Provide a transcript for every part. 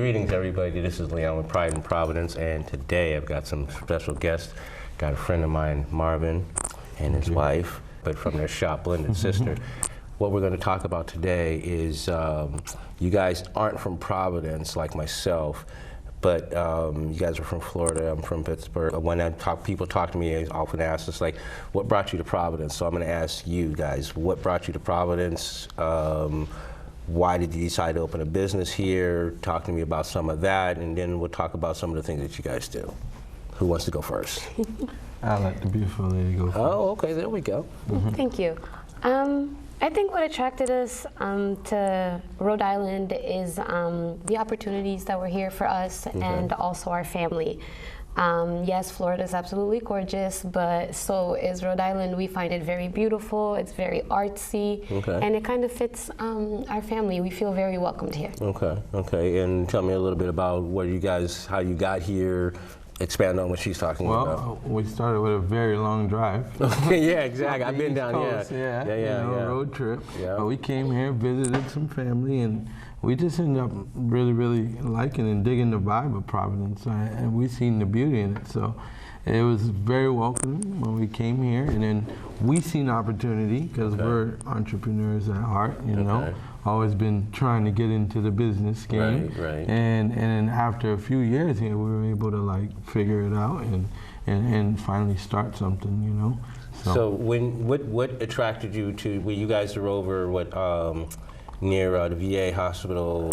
Greetings, everybody. This is Leon with Pride in Providence, and today I've got some special guests. Got a friend of mine, Marvin, and his wife, but from their shop, blended sister. What we're going to talk about today is you guys aren't from Providence like myself, but you guys are from Florida. I'm from Pittsburgh. When people talk to me, I often ask us, like, what brought you to Providence? So I'm going to ask you guys, what brought you to Providence? Why did you decide to open a business here? Talk to me about some of that, and then we'll talk about some of the things that you guys do. Who wants to go first? I'll let the beautiful lady go first. Oh, okay, there we go. Thank you. I think what attracted us to Rhode Island is the opportunities that were here for us and also our family. Yes, Florida is absolutely gorgeous, but so is Rhode Island. We find it very beautiful. It's very artsy, and it kind of fits our family. We feel very welcomed here. Okay. And tell me a little bit about what you guys, how you got here. Expand on what she's talking about. Well, we started with a very long drive. Yeah, exactly. I've been down here. Yeah. Road trip. Yeah. But we came here, visited some family, and we just ended up really liking and digging the vibe of Providence, and we seen the beauty in it. So it was very welcoming when we came here, and then we seen opportunity because we're entrepreneurs at heart, you know. Always been trying to get into the business game, Right. And then after a few years here, we were able to like figure it out and finally start something, you know. So what attracted you to? Well, you guys are over near the VA hospital.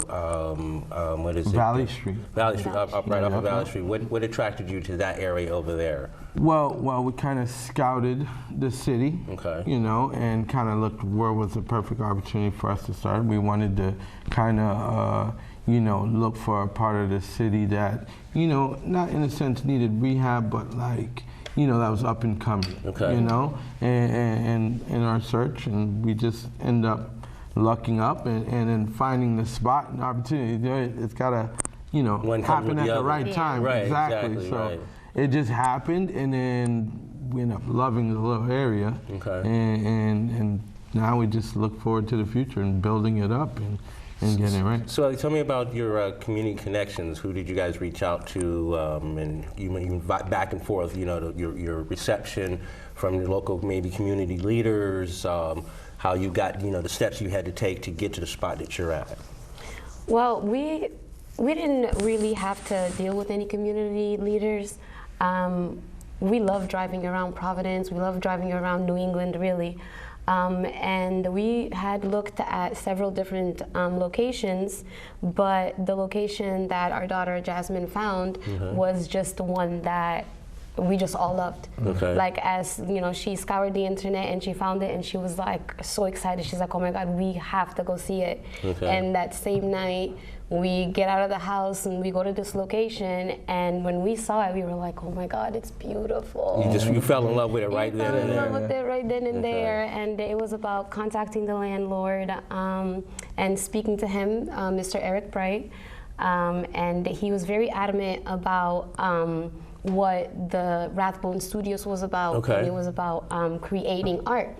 What is it? Valley Street. Valley Street, right off of Valley Street. What attracted you to that area over there? Well, we kind of scouted the city, you know, and kind of looked where was the perfect opportunity for us to start. We wanted to kind of, you know, look for a part of the city that, you know, not in a sense needed rehab, but like, you know, that was up and coming, you know, and in our search, and we just end up lucking up and then finding the spot and opportunity. It's got to, you know, happen at the right time. Exactly. So it just happened, and then we ended up loving the little area. And now we just look forward to the future and building it up and getting it right. So tell me about your community connections. Who did you guys reach out to? And you back and forth, you know, your reception from your local maybe community leaders, how you got, you know, the steps you had to take to get to the spot that you're at. Well, we didn't really have to deal with any community leaders. We love driving around Providence. We love driving around New England, really. And we had looked at several different locations, but the location that our daughter Jasmyn found was just the one that we just all loved. Like, as you know, she scoured the internet and she found it, and she was like so excited. She's like, oh my God, we have to go see it. And that same night, we get out of the house and we go to this location, and when we saw it, we were like, oh my God, it's beautiful. You fell in love with it right then and there. Fell in love with it right then and there, and it was about contacting the landlord and speaking to him, Mr. Eric Bright, and he was very adamant about what the Rathbone Studios was about. And it was about creating art.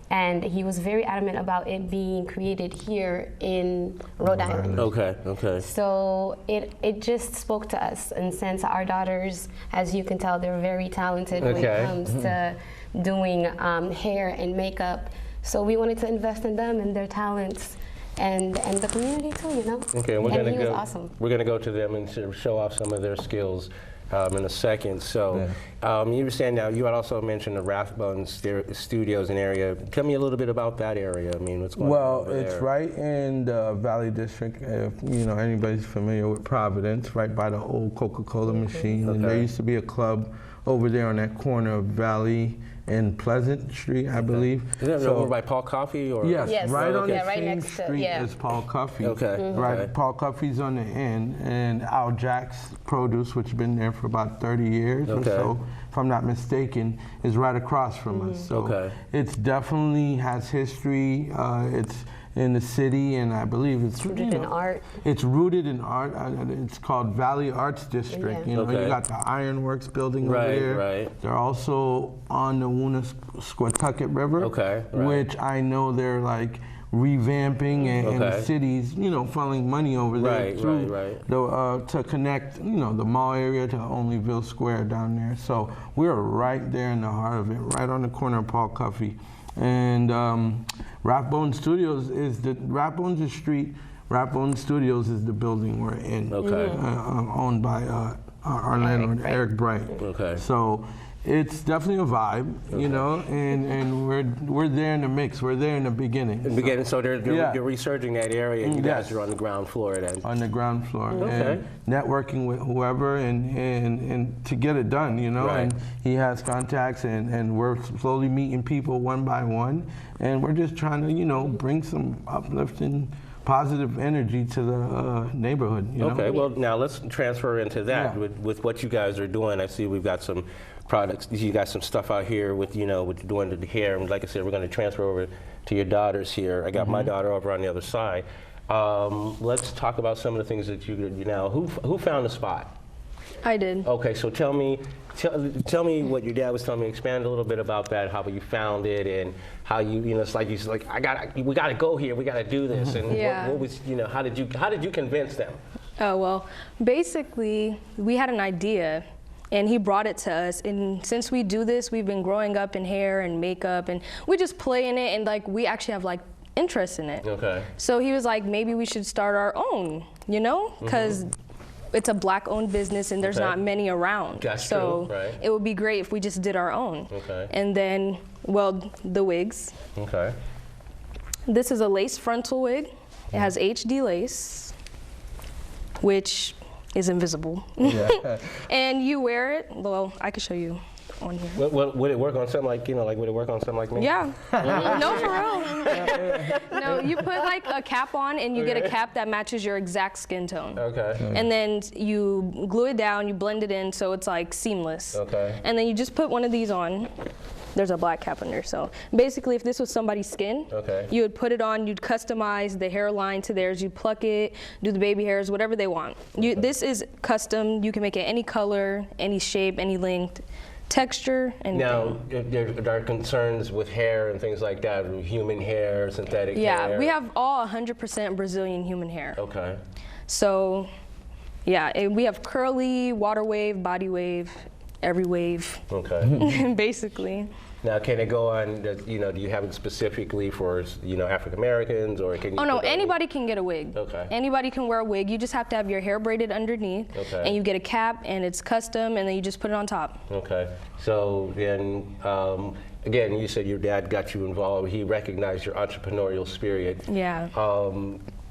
And he was very adamant about it being created here in Rhode Island. So it just spoke to us, and since our daughters, as you can tell, they're very talented when it comes to doing hair and makeup. So we wanted to invest in them and their talents. And the community too, you know. And he was awesome. We're gonna go to them and show off some of their skills in a second. So you were saying now, you had also mentioned the Rathbone Studios and area. Tell me a little bit about that area. I mean, what's going on over there? Well, it's right in the Valley District. If you know anybody's familiar with Providence, right by the old Coca-Cola machine. And there used to be a club over there on that corner of Valley and Pleasant Street, I believe. Is that over by Paul Coffee? Or? Yes, right on the same street as Paul Coffee. Right, Paul Coffee's on the end, and Al Jack's Produce, which has been there for about 30 years or so, if I'm not mistaken, is right across from us. So it's definitely has history. It's in the city, and I believe it's rooted in art. It's rooted in art. It's called Valley Arts District. You know, you got the Ironworks building over there. They're also on the Woonasquatucket River, which I know they're like revamping and the city's, you know, funneling money over there to connect, you know, the mall area to Onlyville Square down there. So we're right there in the heart of it, right on the corner of Paul Cuffey. And Rathbone Studios is Rathbone's the street. Rathbone Studios is the building we're in, owned by our landlord, Eric Bright. So it's definitely a vibe, you know, and we're there in the mix. We're there in the beginning. So you're researching that area, and you guys are on the ground floor then. On the ground floor, and networking with whoever, and to get it done, you know. And he has contacts, and we're slowly meeting people one by one, and we're just trying to, you know, bring some uplifting, positive energy to the neighborhood. You know? Well, now let's transfer into that with what you guys are doing. I see we've got some products. You got some stuff out here with, you know, with doing the hair. And like I said, we're going to transfer over to your daughters here. I got my daughter over on the other side. Let's talk about some of the things that you now. Who found the spot? I did. Okay, so tell me what your dad was telling me. Expand a little bit about that. How you found it and how you know, it's like we got to go here. We got to do this. And what was, you know, how did you convince them? Oh well, basically we had an idea. And he brought it to us, and since we do this, we've been growing up in hair and makeup, and we just play in it, and like we actually have like interest in it. So he was like, maybe we should start our own, you know, because it's a Black-owned business, and there's not many around. That's so true, right. It would be great if we just did our own. And then, well, the wigs. This is a lace frontal wig. It has HD lace, which is invisible. And you wear it, well, I could show you on here. Would it work on something like, you know, like would it work on something like me? Yeah. No, for real. No, you put like a cap on and you get a cap that matches your exact skin tone. And then you glue it down, you blend it in so it's like seamless. And then you just put one of these on. There's a black cap under. So basically, if this was somebody's skin, you would put it on, you'd customize the hairline to theirs, you'd pluck it, do the baby hairs, whatever they want. This is custom. You can make it any color, any shape, any length, texture, anything. Now, there are concerns with hair and things like that, human hair, synthetic hair. Yeah, we have all 100% Brazilian human hair. So, yeah, we have curly, water wave, body wave, every wave. Basically. Now, can it go on, you know, do you have it specifically for, you know, African Americans, or can you? Oh no, anybody can get a wig. Anybody can wear a wig. You just have to have your hair braided underneath, and you get a cap, and it's custom, and then you just put it on top. So then, again, you said your dad got you involved. He recognized your entrepreneurial spirit.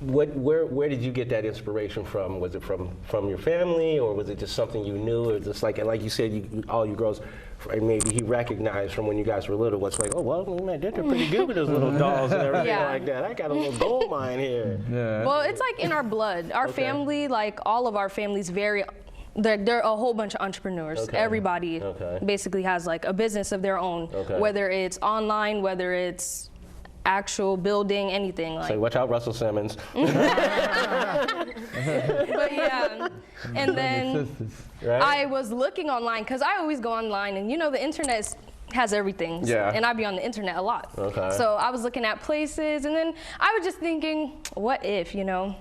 Where did you get that inspiration from? Was it from your family, or was it just something you knew, or just like you said, all you girls, maybe he recognized from when you guys were little, what's like, oh well, man, they're pretty good with those little dolls and everything like that. I got a little gold mine here. Well, it's like in our blood. Our family, like all of our families, they're a whole bunch of entrepreneurs. Everybody basically has like a business of their own, whether it's online, whether it's actual building, anything. Like. So watch out, Russell Simmons. But yeah, and then I was looking online, because I always go online, and you know the internet has everything. And I be on the internet a lot. So I was looking at places, and then I was just thinking, what if, you know?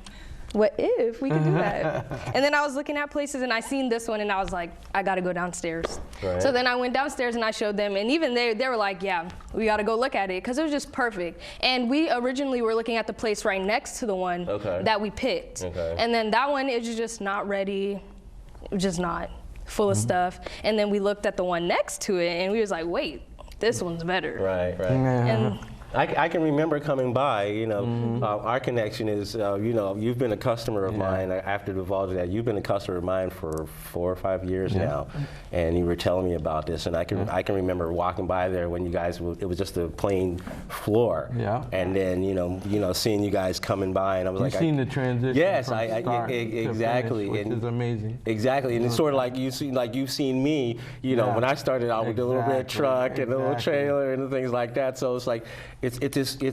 What if we could do that? And then I was looking at places, and I seen this one, and I was like, I gotta go downstairs. So then I went downstairs and I showed them, and even they were like, yeah, we gotta go look at it, because it was just perfect. And we originally were looking at the place right next to the one that we picked. And then that one is just not ready, just not, full of stuff. And then we looked at the one next to it, and we was like, wait, this one's better. And I can remember coming by, you know, our connection is, you know, you've been a customer of mine. After divulging that, you've been a customer of mine for 4 or 5 years now, and you were telling me about this, and I can remember walking by there when you guys, it was just a plain floor, and then you know seeing you guys coming by, and I was like, you've seen the transition. Yes, from start exactly, to finish, which is amazing. Exactly, and it's sort of like you've seen me, you know, when I started out with the little red truck and the little trailer and the things like that. So it's like,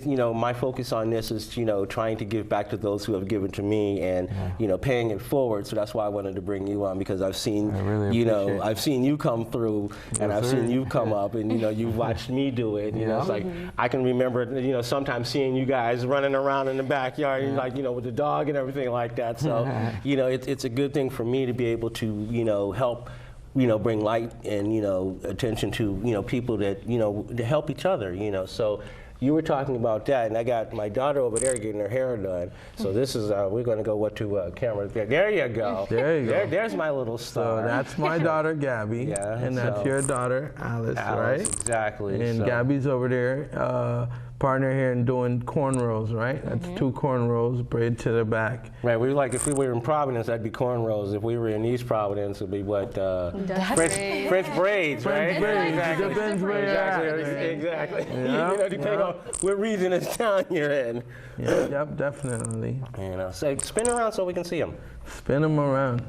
you know, my focus on this is, you know, trying to give back to those who have given to me and, you know, paying it forward. So that's why I wanted to bring you on, because I've seen, you know, I've seen you come through and I've seen you come up and, you know, you've watched me do it. You know, it's like, I can remember, you know, sometimes seeing you guys running around in the backyard, like, you know, with the dog and everything like that. So, you know, it's a good thing for me to be able to, you know, help, you know, bring light and, you know, attention to, you know, people that, you know, to help each other, you know. So you were talking about that, and I got my daughter over there getting her hair done. So this is, we're going to go to camera. There you go. There you go. There's my little star. So that's my daughter, Gabby. And that's your daughter, Alice, right? Exactly. And Gabby's over there, partner here in doing cornrows, right? That's 2 cornrows, braid to the back. Right, we were like, if we were in Providence, that'd be cornrows. If we were in East Providence, it'd be what? French braids, right? French braids, Exactly. depends where you're at. Exactly. You know, depending on what region of town you're in. Yep, definitely. You know, so spin around so we can see them. Spin them around.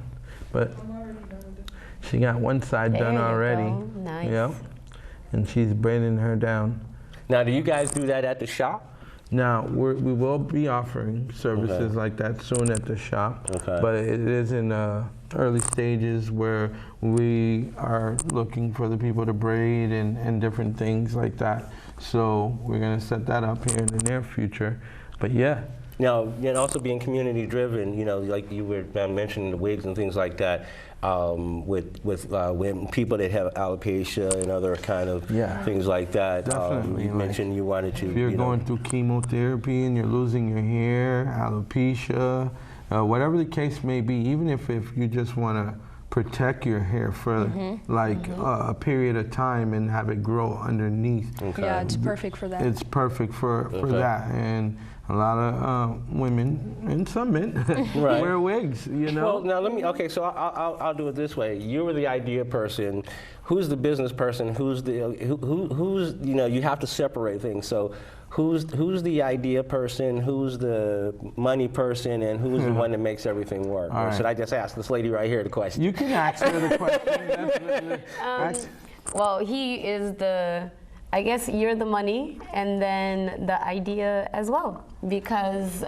But she got one side done already. Nice. Yep. And she's braiding her down. Now, do you guys do that at the shop? Now, we will be offering services like that soon at the shop, but it is in early stages where we are looking for the people to braid and different things like that. So we're going to set that up here in the near future. But yeah. Now, and also being community driven, you know, like you were mentioning the wigs and things like that, with people that have alopecia and other kind of things like that. Definitely. You mentioned you wanted to. If you're going through chemotherapy and you're losing your hair, alopecia, whatever the case may be, even if you just want to protect your hair for like a period of time and have it grow underneath. Yeah, it's perfect for that. It's perfect for that. And a lot of women and some men wear wigs, you know. Well, now let me. Okay, so I'll do it this way. You were the idea person. Who's the business person? Who's the who's you know? You have to separate things. So who's the idea person? Who's the money person? And who's the one that makes everything work? Or should I just ask this lady right here the question? You can ask her the question. Well, he is the. I guess you're the money, and then the idea as well, because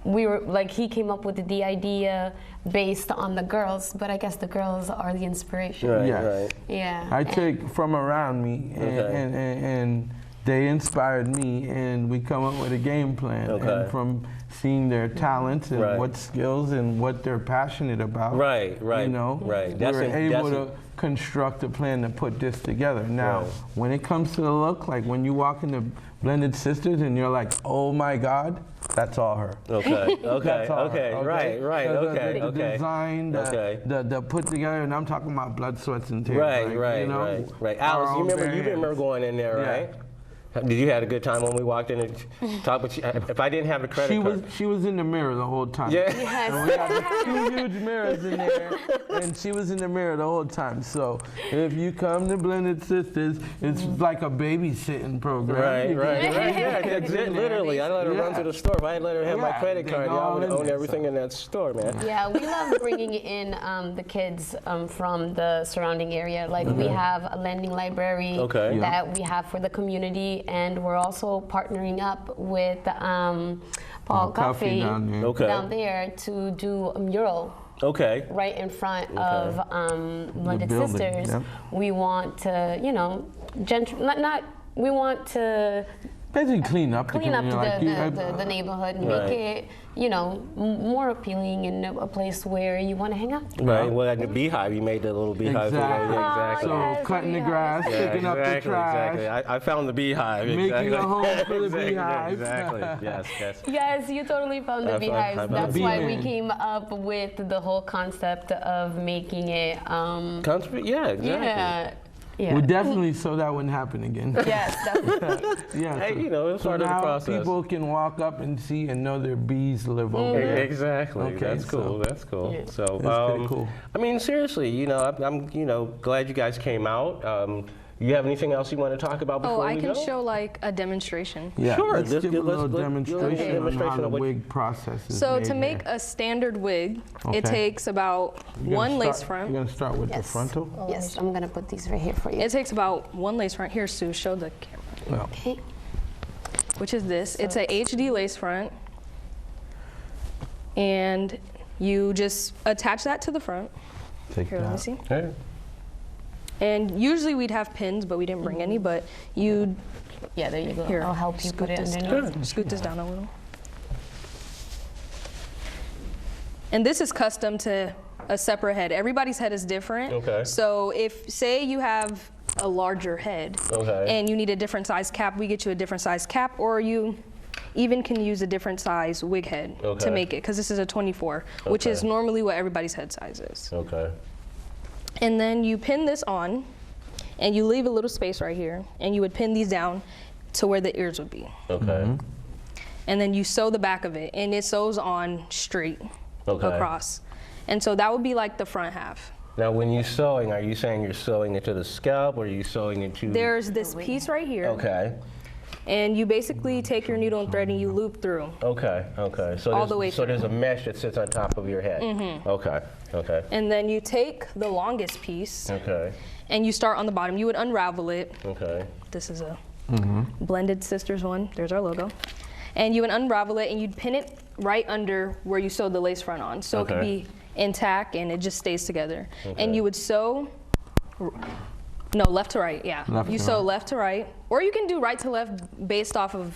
we were like, he came up with the idea based on the girls, but I guess the girls are the inspiration. Right. Yeah. I take from around me, and they inspired me, and we come up with a game plan. And from seeing their talents and what skills and what they're passionate about. You know, we're able to construct a plan to put this together. Now, when it comes to the look, like when you walk into Blended Sisters and you're like, oh my God, that's all her. The design, the put together, and I'm talking about blood, sweats, and tears. Right. Alice, you remember going in there, right? Did you have a good time when we walked in and talked with you? If I didn't have the credit card. She was in the mirror the whole time. And we had 2 huge mirrors in there, and she was in the mirror the whole time. So if you come to Blended Sisters, it's like a babysitting program. Yeah, that's it, literally. I let her run to the store. If I didn't let her have my credit card, y'all would own everything in that store, man. Yeah, we love bringing in the kids from the surrounding area. Like we have a lending library that we have for the community. And we're also partnering up with Paul Coffee down there to do a mural. Right in front of Blended Sisters. We want to, you know, we want to basically clean up the neighborhood and make it, you know, more appealing and a place where you want to hang out. Well, at the beehive, you made the little beehive. Exactly. So cutting the grass, picking up the trash. I found the beehive. Making a home for the beehive. Yes, you totally found the beehives. That's why we came up with the whole concept of making it. Well, definitely, so that wouldn't happen again. Yes, definitely. Hey, you know, it's part of the process. People can walk up and see and know their bees live over there. Exactly. That's cool. That's cool. Yeah. So, that's pretty cool. I mean, seriously, you know, I'm you know, glad you guys came out. You have anything else you want to talk about before we go? I can show like a demonstration. Yeah, sure. Let's give a little demonstration on how the wig process is So made to make here. a standard wig, it takes about one lace front. You're going to start with the frontal? Yes, I'm going to put these right here for you. It takes about one lace front. Here, Sue, show the camera. Okay. which is this. So it's a HD lace front. And you just attach that to the front. Here, let me see. Hey. And usually we'd have pins, but we didn't bring any, but you... Yeah, there you go. Here, I'll help you put it underneath. Scoot this down a little. And this is custom to a separate head. Everybody's head is different. Okay. So if, say you have a larger head and you need a different size cap, we get you a different size cap, or you even can use a different size wig head to make it, because this is a 24, which is normally what everybody's head size is. Okay. And then you pin this on, and you leave a little space right here, and you would pin these down to where the ears would be. Okay. And then you sew the back of it, and it sews on straight across. And so that would be like the front half. Now, when you're sewing, are you saying you're sewing into the scalp, or are you sewing into... There's this piece right here. Okay. And you basically take your needle and thread and you loop through. Okay, okay. So all the way through. So there's a mesh that sits on top of your head. Okay, okay. And then you take the longest piece. And you start on the bottom. You would unravel it. This is a Blended Sisters one. There's our logo. And you would unravel it and you'd pin it right under where you sewed the lace front on. So it could be intact and it just stays together. And you would sew... No, left to right, yeah. You sew left to right, or you can do right to left based off of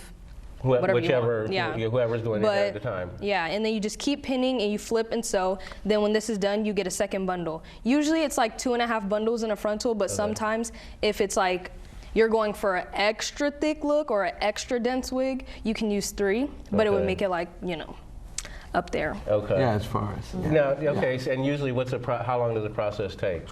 whatever whichever, you want. Yeah. Whoever's doing it at the time. Yeah, and then you just keep pinning and you flip and sew. Then when this is done, you get a second bundle. Usually it's like 2.5 bundles in a frontal, but sometimes if it's like you're going for an extra thick look or an extra dense wig, you can use 3, but it would make it like, you know, up there. Yeah, as far as. Now, so, and usually how long does the process take?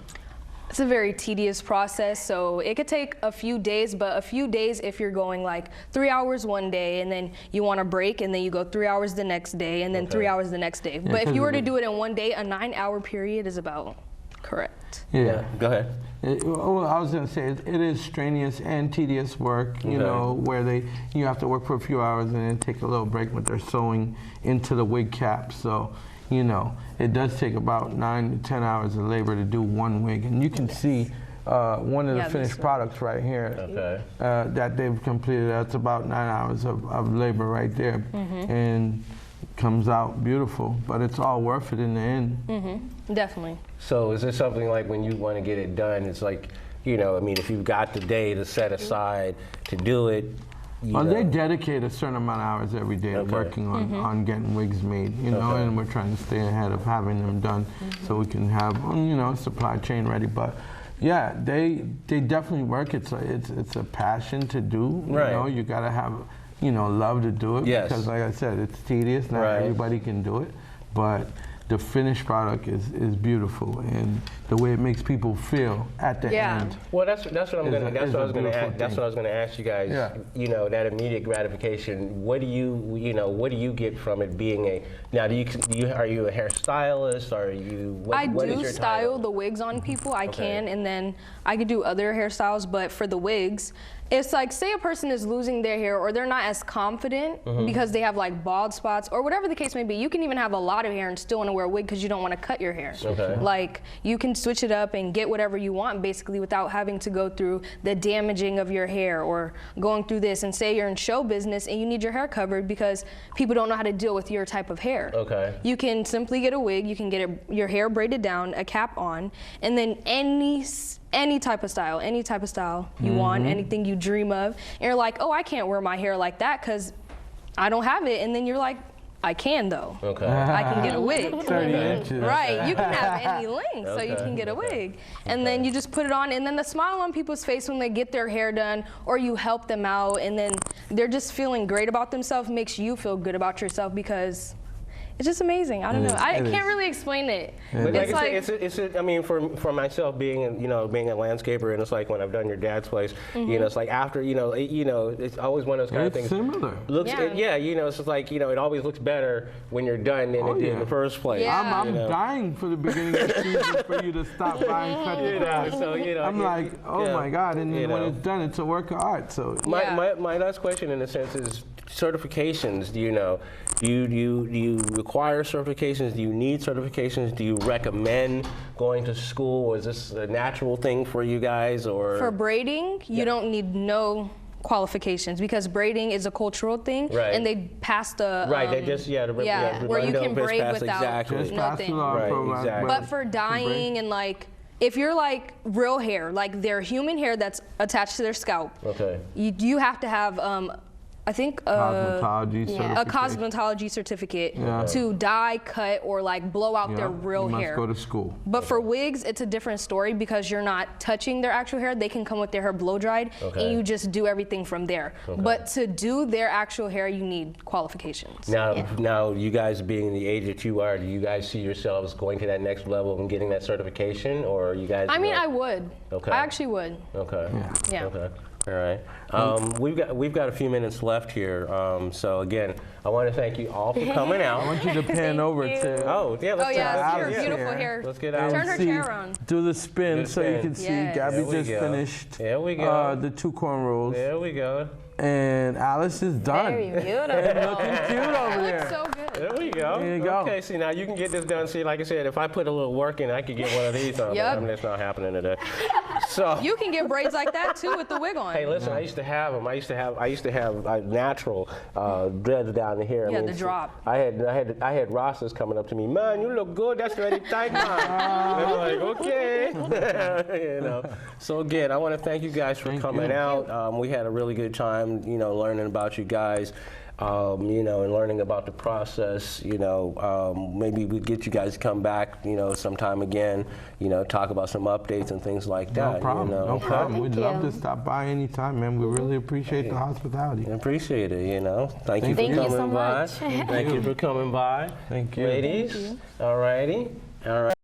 It's a very tedious process, so it could take a few days, but a few days if you're going like 3 hours one day and then you want to break and then you go 3 hours the next day and then 3 hours the next day. But if you were to do it in one day, a 9-hour period is about correct. Yeah. Go ahead. Well, I was going to say, it is strenuous and tedious work, you know, where you have to work for a few hours and then take a little break when they're sewing into the wig cap. So, you know, it does take about 9 to 10 hours of labor to do one wig. And you can see one of the finished products right here that they've completed. That's about 9 hours of labor right there. And comes out beautiful, but it's all worth it in the end. Definitely. So is this something like when you want to get it done, it's like, you know, I mean, if you've got the day to set aside to do it, they dedicate a certain amount of hours every day working on getting wigs made, you know, and we're trying to stay ahead of having them done so we can have, you know, supply chain ready. But yeah, they definitely work. It's a passion to do. You know, you gotta have, you know, love to do it because, like I said, it's tedious. Not everybody can do it, but the finished product is beautiful, and the way it makes people feel at the end. Well, that's what I was going to ask you guys. You know, that immediate gratification. What do you get from it being now? Are you a hairstylist? Are you? I do style the wigs on people. I can, and then I could do other hairstyles. But for the wigs, it's like, say a person is losing their hair or they're not as confident because they have like bald spots or whatever the case may be. You can even have a lot of hair and still want to wear a wig because you don't want to cut your hair. Like, you can switch it up and get whatever you want basically without having to go through the damaging of your hair or going through this. And say you're in show business and you need your hair covered because people don't know how to deal with your type of hair. You can simply get a wig, you can get your hair braided down, a cap on, and then any type of style you want, anything you dream of, and you're like, oh, I can't wear my hair like that because I don't have it, and then you're like, I can though. I can get a wig. 30 inches. Right, you can have any length, so you can get a wig. And then you just put it on, and then the smile on people's face when they get their hair done, or you help them out, and then they're just feeling great about themselves, makes you feel good about yourself because it's just amazing. I don't know. I can't really explain it. But it's I mean, for myself being a landscaper, and it's like when I've done your dad's place, you know, it's like after, you know, it's always one of those kind of things. Similar. You know, it's just like, you know, it always looks better when you're done than it did in the first place. I'm dying for the beginning of the season for you to stop buying cut. So, you know, I'm like, oh my God, and then when it's done, it's a work of art. So my last question in a sense is certifications. Do you require certifications? Do you need certifications? Do you recommend going to school? Or is this a natural thing for you guys? Or for braiding, you don't need no qualifications because braiding is a cultural thing, and they passed a they just where you can braid without nothing. But for dyeing and like if you're like real hair, like their human hair that's attached to their scalp, you have to have I think a cosmetology certificate to dye, cut, or like blow out their real hair. You must go to school. But for wigs, it's a different story because you're not touching their actual hair. They can come with their hair blow dried, and you just do everything from there. But to do their actual hair, you need qualifications. Now, you guys being the age that you are, do you guys see yourselves going to that next level and getting that certification, or you guys? I mean, I would. I actually would. Okay. Yeah. Okay. All right. We've got a few minutes left here. So again, I want to thank you all for coming out. I want you to pan over to. Let's your beautiful hair. Let's get out. Turn her chair around. Do the spin so you can see. Gabby just finished. There we go. The 2 cornrows. There we go. And Alice is done. Very beautiful. Looking cute over there. Looks so good. There we go. There you go. Okay, see now you can get this done. See, like I said, if I put a little work in, I could get one of these on. I mean, that's not happening today. So you can get braids like that too with the wig on. Hey, listen, I used to have them. I used to have natural dreads down the hair. The drop. I had Rostas coming up to me, man, you look good. That's very tight, man. And I'm like, okay. You know. So again, I want to thank you guys for coming out. We had a really good time, learning about you guys. And learning about the process, maybe we'd get you guys to come back, sometime again, talk about some updates and things like that. No problem, no problem. We'd love to stop by anytime, man. We really appreciate the hospitality. I appreciate it, Thank you for coming by. Thank you for coming by. Thank you. Ladies, all righty. All right.